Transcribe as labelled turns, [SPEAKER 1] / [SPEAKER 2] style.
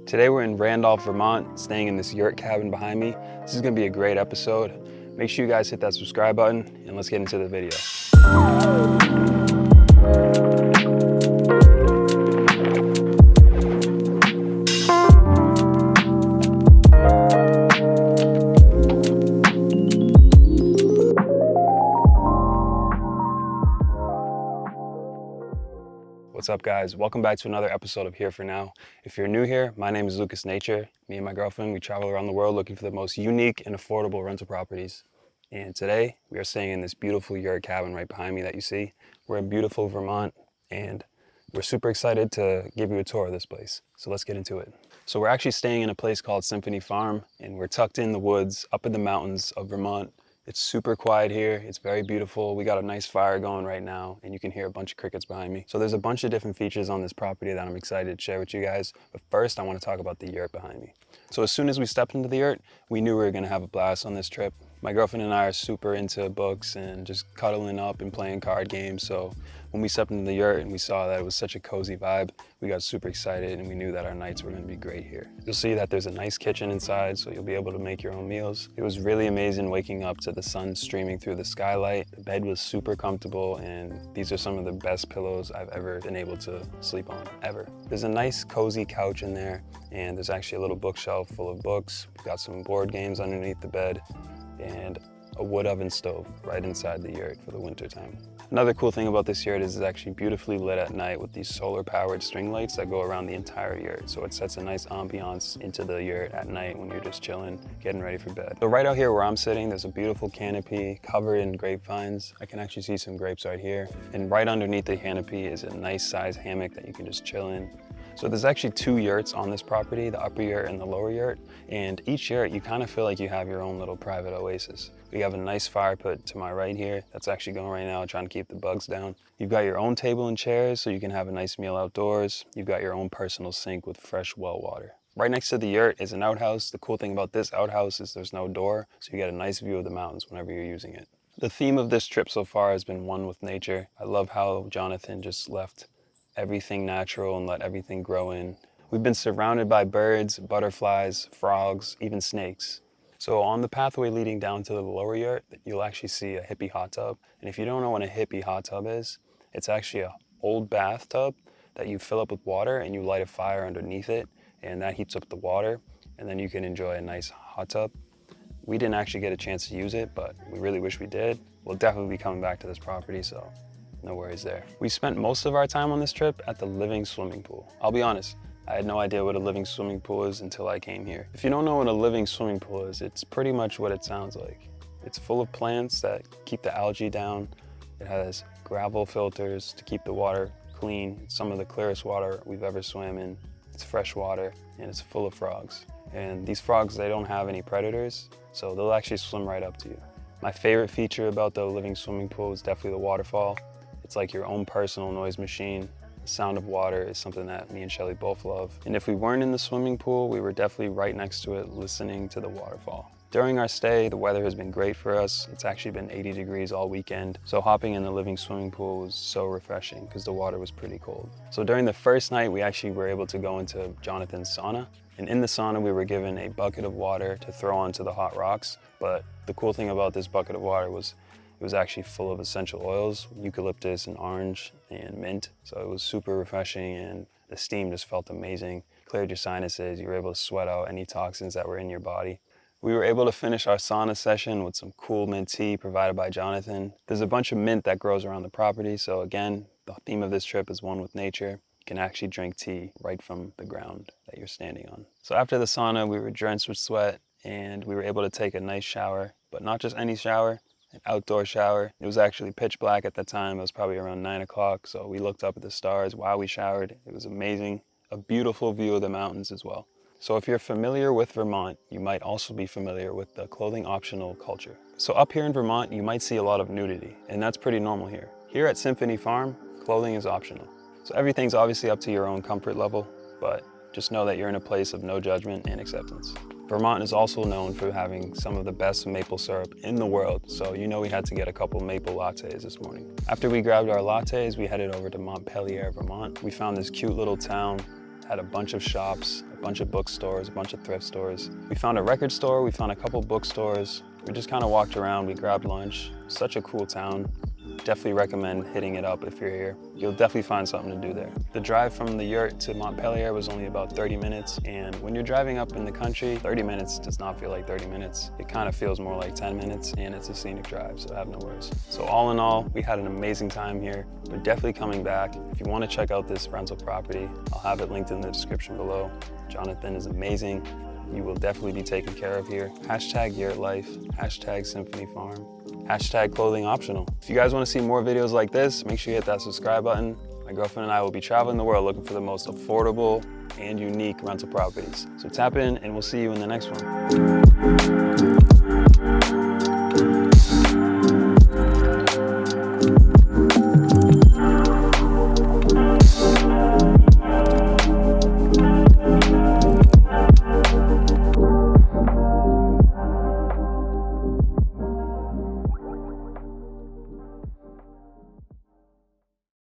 [SPEAKER 1] Today we're in Randolph, Vermont, staying in this yurt cabin behind me. This is gonna be a great episode. Make sure you guys hit that subscribe button and let's get into the video. What's up, guys? Welcome back to another episode of Here For Now. If you're new here, my name is thelucasnature. Me and my girlfriend, we travel around the world looking for the most unique and affordable rental properties. And today, we are staying in this beautiful yurt cabin right behind me that you see. We're in beautiful Vermont, and we're super excited to give you a tour of this place. So let's get into it. So we're actually staying in a place called Symphony, and we're tucked in the woods up in the mountains of Vermont. It's super quiet here. It's very beautiful. We got a nice fire going right now, and you can hear a bunch of crickets behind me. So there's a bunch of different features on this property that I'm excited to share with you guys. But first, I want to talk about the yurt behind me. So as soon as we stepped into the yurt, we knew we were going to have a blast on this trip. My girlfriend and I are super into books and just cuddling up and playing card games. So when we stepped into the yurt and we saw that it was such a cozy vibe, we got super excited and we knew that our nights were going to be great here. You'll see that there's a nice kitchen inside, so you'll be able to make your own meals. It was really amazing waking up to the sun streaming through the skylight. The bed was super comfortable, and these are some of the best pillows I've ever been able to sleep on, ever. There's a nice cozy couch in there, and there's actually a little bookshelf full of books. We've got some board games underneath the bed, and a wood oven stove right inside the yurt for the winter time. Another cool thing about this yurt is it's actually beautifully lit at night with these solar powered string lights that go around the entire yurt. So it sets a nice ambiance into the yurt at night when you're just chilling, getting ready for bed. So right out here where I'm sitting, there's a beautiful canopy covered in grapevines. I can actually see some grapes right here. And right underneath the canopy is a nice size hammock that you can just chill in. So there's actually two yurts on this property, the upper yurt and the lower yurt. And each yurt, you kind of feel like you have your own little private oasis. We have a nice fire pit to my right here that's actually going right now, trying to keep the bugs down. You've got your own table and chairs so you can have a nice meal outdoors. You've got your own personal sink with fresh well water. Right next to the yurt is an outhouse. The cool thing about this outhouse is there's no door, so you get a nice view of the mountains whenever you're using it. The theme of this trip so far has been one with nature. I love how Jonathan just left everything natural and let everything grow in. We've been surrounded by birds, butterflies, frogs, even snakes. So on the pathway leading down to the lower yurt, you'll actually see a hippie hot tub. And if you don't know what a hippie hot tub is, it's actually an old bathtub that you fill up with water and you light a fire underneath it, and that heats up the water, and then you can enjoy a nice hot tub. We didn't actually get a chance to use it, but we really wish we did. We'll definitely be coming back to this property, so no worries there. We spent most of our time on this trip at the living swimming pool. I'll be honest, I had no idea what a living swimming pool is until I came here. If you don't know what a living swimming pool is, it's pretty much what it sounds like. It's full of plants that keep the algae down. It has gravel filters to keep the water clean. It's some of the clearest water we've ever swam in. It's fresh water, and it's full of frogs. And these frogs, they don't have any predators, so they'll actually swim right up to you. My favorite feature about the living swimming pool is definitely the waterfall. It's like your own personal noise machine. The sound of water is something that me and Shelly both love. And if we weren't in the swimming pool, we were definitely right next to it listening to the waterfall. During our stay, the weather has been great for us. It's actually been 80 degrees all weekend. So hopping in the living swimming pool was so refreshing because the water was pretty cold. So during the first night, we actually were able to go into Jonathan's sauna. And in the sauna, we were given a bucket of water to throw onto the hot rocks. But the cool thing about this bucket of water was it was actually full of essential oils, eucalyptus and orange and mint. So it was super refreshing, and the steam just felt amazing. Cleared your sinuses, you were able to sweat out any toxins that were in your body. We were able to finish our sauna session with some cool mint tea provided by Jonathan. There's a bunch of mint that grows around the property. So again, the theme of this trip is one with nature. You can actually drink tea right from the ground that you're standing on. So after the sauna, we were drenched with sweat and we were able to take a nice shower, but not just any shower. An outdoor shower. It was actually pitch black at the time. It was probably around 9 o'clock. So we looked up at the stars while we showered. It was amazing. A beautiful view of the mountains as well. So if you're familiar with Vermont, you might also be familiar with the clothing optional culture. So up here in Vermont, you might see a lot of nudity, and that's pretty normal here. Here at Symphony Farm, clothing is optional. So everything's obviously up to your own comfort level, but just know that you're in a place of no judgment and acceptance. Vermont is also known for having some of the best maple syrup in the world, so you know we had to get a couple maple lattes this morning. After we grabbed our lattes, we headed over to Montpelier, Vermont. We found this cute little town, had a bunch of shops, a bunch of bookstores, a bunch of thrift stores. We found a record store, we found a couple bookstores. We just kind of walked around, we grabbed lunch. Such a cool town. Definitely recommend hitting it up if you're here. You'll definitely find something to do there. The drive from the Yurt to Montpelier was only about 30 minutes, and when you're driving up in the country, 30 minutes does not feel like 30 minutes. It kind of feels more like 10 minutes, and it's a scenic drive, so have no worries. So all in all, we had an amazing time here. We're definitely coming back. If you want to check out this rental property, I'll have it linked in the description below. Jonathan is amazing. You will definitely be taken care of here. Hashtag Yurt Life, hashtag Symphony Farm, hashtag clothing optional. If you guys want to see more videos like this, make sure you hit that subscribe button. My girlfriend and I will be traveling the world looking for the most affordable and unique rental properties. So tap in and we'll see you in the next one.